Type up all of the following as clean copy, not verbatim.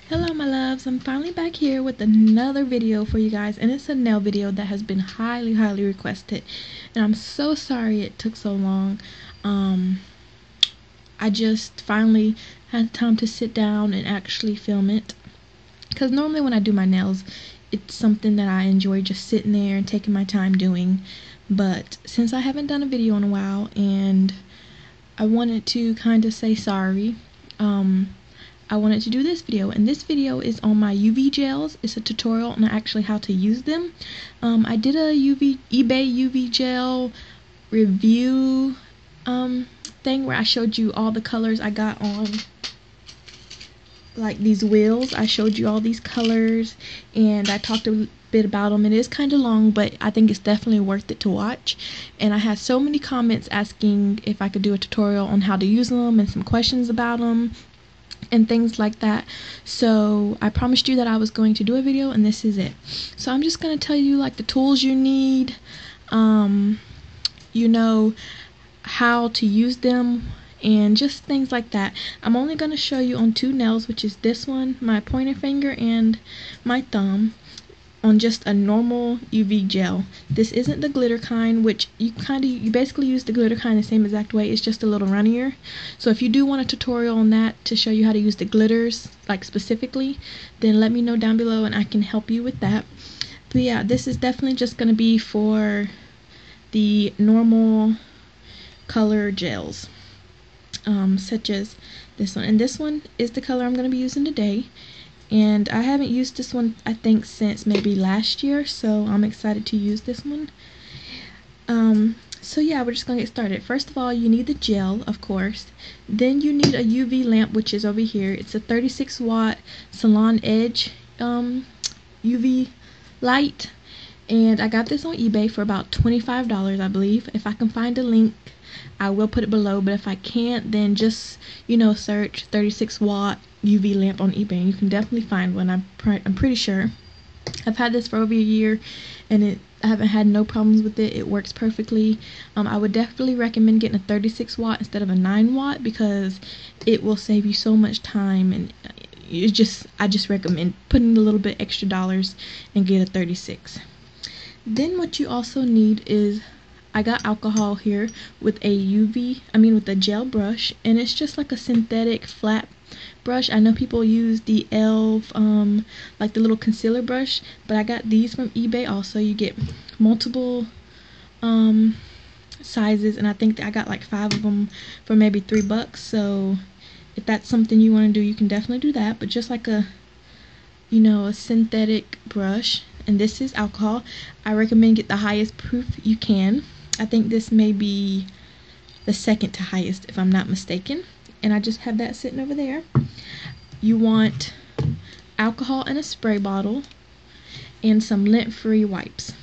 Hello my loves, I'm finally back here with another video for you guys, and it's a nail video that has been highly requested, and I'm so sorry it took so long. I just finally had time to sit down and actually film it, because normally when I do my nails it's something that I enjoy just sitting there and taking my time doing, but since I haven't done a video in a while and I wanted to kind of say sorry, I wanted to do this video, and this video is on my UV gels. It's a tutorial on actually how to use them. I did a eBay UV gel review thing where I showed you all the colors I got on like these wheels. I showed you all these colors and I talked a bit about them. It is kind of long, but I think it's definitely worth it to watch, and I had so many comments asking if I could do a tutorial on how to use them and some questions about them and things like that. So I promised you that I was going to do a video, and this is it. So I'm just going to tell you like the tools you need, you know, how to use them, and just things like that. I'm only going to show you on two nails, which is this one, my pointer finger, and my thumb, on just a normal UV gel. This isn't the glitter kind, which you basically use the glitter kind the same exact way. It's just a little runnier. So if you do want a tutorial on that to show you how to use the glitters like specifically, then let me know down below and I can help you with that. But yeah, this is definitely just going to be for the normal color gels, such as this one, and this one is the color I'm going to be using today. And I haven't used this one, I think, since maybe last year, so I'm excited to use this one. So yeah, we're just gonna get started. First of all, you need the gel, of course. Then you need a UV lamp, which is over here. It's a 36 watt Salon Edge UV light, and I got this on eBay for about $25, I believe. If I can find a link, I will put it below, but if I can't, then just, you know, search 36 watt UV lamp on eBay and you can definitely find one. I'm pretty sure. I've had this for over a year and I haven't had no problems with it. It works perfectly. I would definitely recommend getting a 36 watt instead of a 9 watt because it will save you so much time, and I just recommend putting a little bit extra dollars and get a 36. Then what you also need is, I got alcohol here with with a gel brush, and it's just like a synthetic flat brush. I know people use the e.l.f. Like the little concealer brush, but I got these from eBay also. You get multiple sizes, and I think that I got like 5 of them for maybe $3. So if that's something you want to do, you can definitely do that. But just like a, you know, a synthetic brush, and this is alcohol. I recommend get the highest proof you can. I think this may be the second to highest if I'm not mistaken, and I just have that sitting over there. You want alcohol in a spray bottle and some lint-free wipes.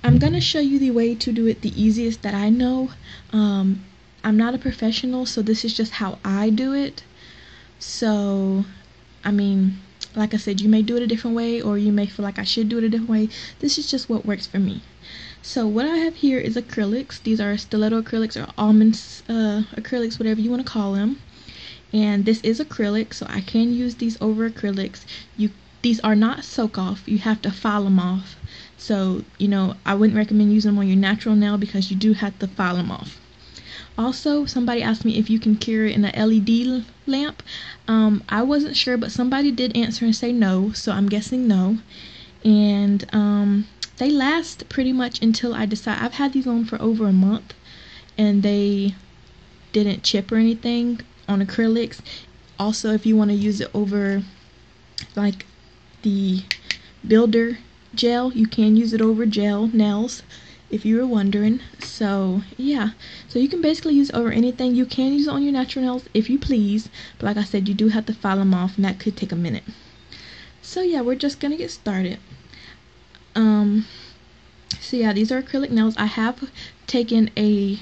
I'm gonna show you the way to do it the easiest that I know. I'm not a professional, so this is just how I do it. So I mean, like I said, you may do it a different way, or you may feel like I should do it a different way. This is just what works for me. So what I have here is acrylics. These are stiletto acrylics or almond acrylics, whatever you want to call them. And this is acrylic, so I can use these over acrylics. These are not soak off. You have to file them off. So, you know, I wouldn't recommend using them on your natural nail because you do have to file them off. Also, somebody asked me if you can cure it in a LED lamp. I wasn't sure, but somebody did answer and say no, so I'm guessing no. And they last pretty much until I decide. I've had these on for over a month and they didn't chip or anything on acrylics. Also, if you want to use it over like the builder gel, you can use it over gel nails, if you were wondering. So yeah, so you can basically use it over anything. You can use it on your natural nails if you please, but like I said, you do have to file them off and that could take a minute. So yeah, we're just gonna get started. So yeah, these are acrylic nails. I have taken a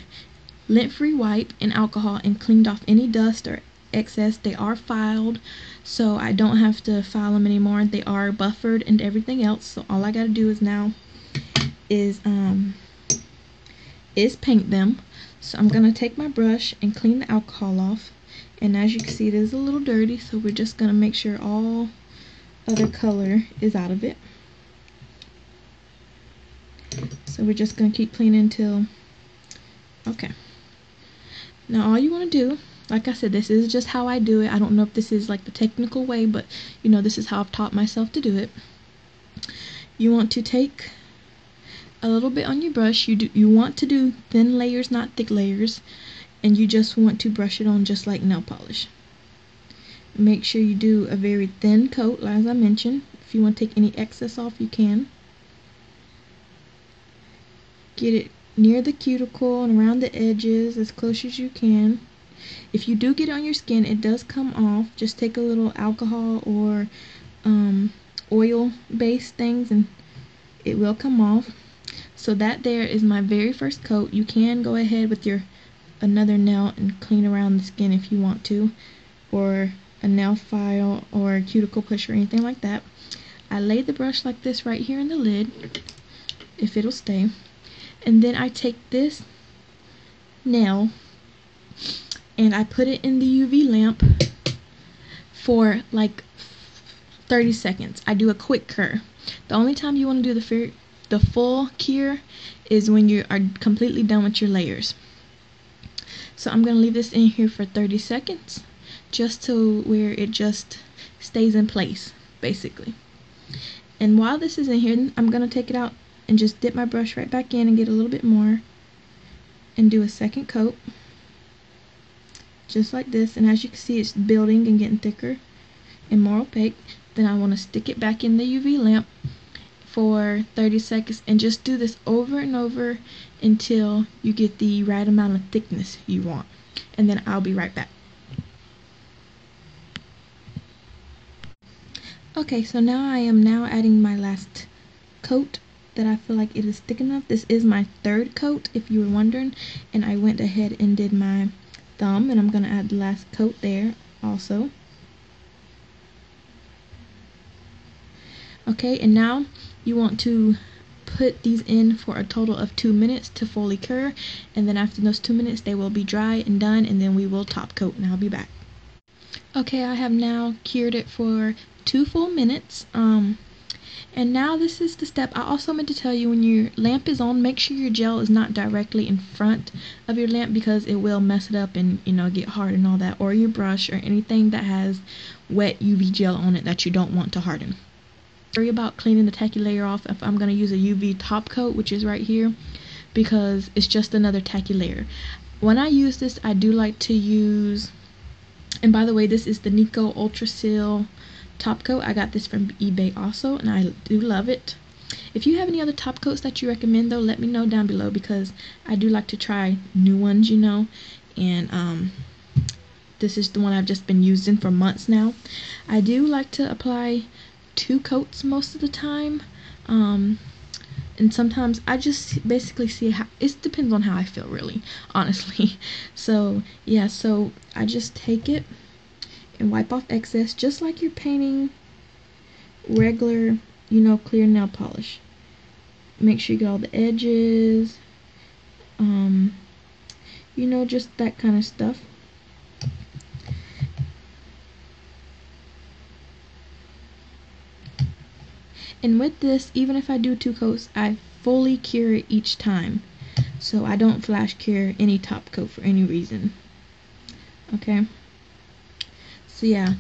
lint-free wipe and alcohol and cleaned off any dust or excess. They are filed, so I don't have to file them anymore. They are buffered and everything else. So all I gotta do is now is paint them. So I'm gonna take my brush and clean the alcohol off, And as you can see, it is a little dirty, so we're just gonna make sure all other color is out of it. So we're just gonna keep cleaning until, okay. Now all you wanna do, like I said, this is just how I do it. I don't know if this is like the technical way, but you know, this is how I've taught myself to do it. You want to take a little bit on your brush. You want to do thin layers, not thick layers, and you just want to brush it on just like nail polish. Make sure you do a very thin coat, as I mentioned. If you want to take any excess off, you can. Get it near the cuticle and around the edges as close as you can. If you do get it on your skin, it does come off. Just take a little alcohol or oil-based things and it will come off. So that there is my very first coat. You can go ahead with your another nail and clean around the skin if you want to, or a nail file or a cuticle pusher or anything like that. I lay the brush like this right here in the lid, if it'll stay, and then I take this nail and I put it in the UV lamp for like 30 seconds. I do a quick cure. The only time you want to do the full cure is when you are completely done with your layers. So I'm going to leave this in here for 30 seconds just to where it just stays in place, basically. And while this is in here, I'm going to take it out and just dip my brush right back in and get a little bit more and do a second coat, just like this. And as you can see, it's building and getting thicker and more opaque. Then I want to stick it back in the UV lamp for 30 seconds and just do this over and over until you get the right amount of thickness you want. And then I'll be right back. Okay, so now I am adding my last coat that I feel like it is thick enough. This is my third coat, if you were wondering, and I went ahead and did my thumb, and I'm going to add the last coat there also. Okay, and now you want to put these in for a total of 2 minutes to fully cure, and then after those 2 minutes they will be dry and done, and then we will top coat, and I'll be back. Okay, I have now cured it for 2 full minutes, and now this is the step I also meant to tell you. When your lamp is on, make sure your gel is not directly in front of your lamp, because it will mess it up and, you know, get hard and all that, or your brush or anything that has wet UV gel on it that you don't want to harden. Worry about cleaning the tacky layer off if I'm going to use a UV top coat, which is right here, because it's just another tacky layer. When I use this, I do like to use, and by the way, this is the Nikko Ultra Seal top coat. I got this from eBay also, and I do love it. If you have any other top coats that you recommend, though, let me know down below, because I do like to try new ones, you know, and this is the one I've just been using for months now. I do like to apply 2 coats most of the time, and sometimes I just basically see how it depends on how I feel, really, honestly. So yeah, so I just take it and wipe off excess, just like you're painting regular, you know, clear nail polish. Make sure you get all the edges, you know, just that kind of stuff. And with this, even if I do 2 coats, I fully cure it each time. So I don't flash cure any top coat for any reason. Okay. So yeah,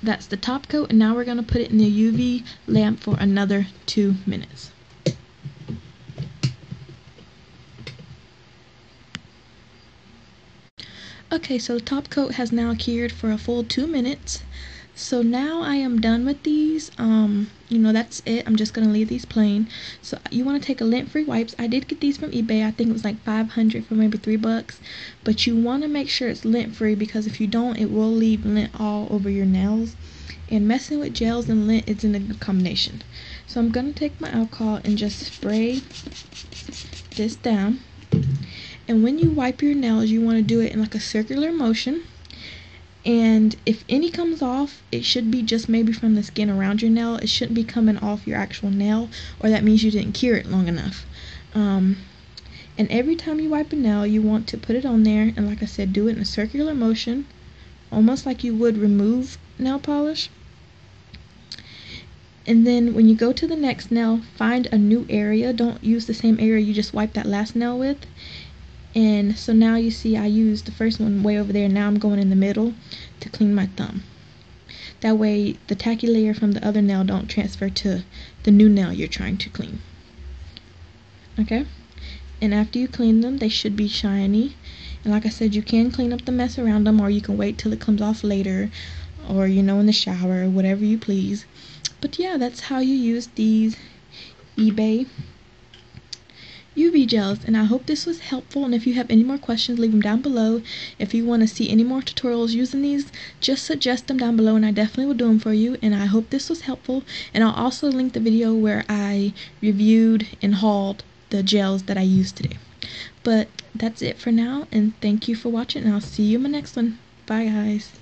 that's the top coat, and now we're going to put it in the UV lamp for another 2 minutes. Okay, so the top coat has now cured for a full 2 minutes. So now I am done with these. You know, that's it. I'm just going to leave these plain. So you want to take a lint-free wipes. I did get these from eBay. I think it was like $500 for maybe $3. But you want to make sure it's lint-free, because if you don't, it will leave lint all over your nails. And messing with gels and lint isn't a good combination. So I'm going to take my alcohol and just spray this down. And when you wipe your nails, you want to do it in like a circular motion. And if any comes off, it should be just maybe from the skin around your nail. It shouldn't be coming off your actual nail, or that means you didn't cure it long enough. And every time you wipe a nail, you want to put it on there, and like I said, do it in a circular motion almost like you would remove nail polish. And then when you go to the next nail, find a new area. Don't use the same area you just wiped that last nail with. And so now you see I used the first one way over there. Now I'm going in the middle to clean my thumb. That way the tacky layer from the other nail don't transfer to the new nail you're trying to clean. Okay? And after you clean them, they should be shiny. And like I said, you can clean up the mess around them, or you can wait till it comes off later, or in the shower, whatever you please. But yeah, that's how you use these eBay UV gels, and I hope this was helpful. And if you have any more questions, leave them down below. If you want to see any more tutorials using these, just suggest them down below and I definitely will do them for you. And I hope this was helpful, and I'll also link the video where I reviewed and hauled the gels that I used today. But that's it for now, and thank you for watching, and I'll see you in my next one. Bye guys.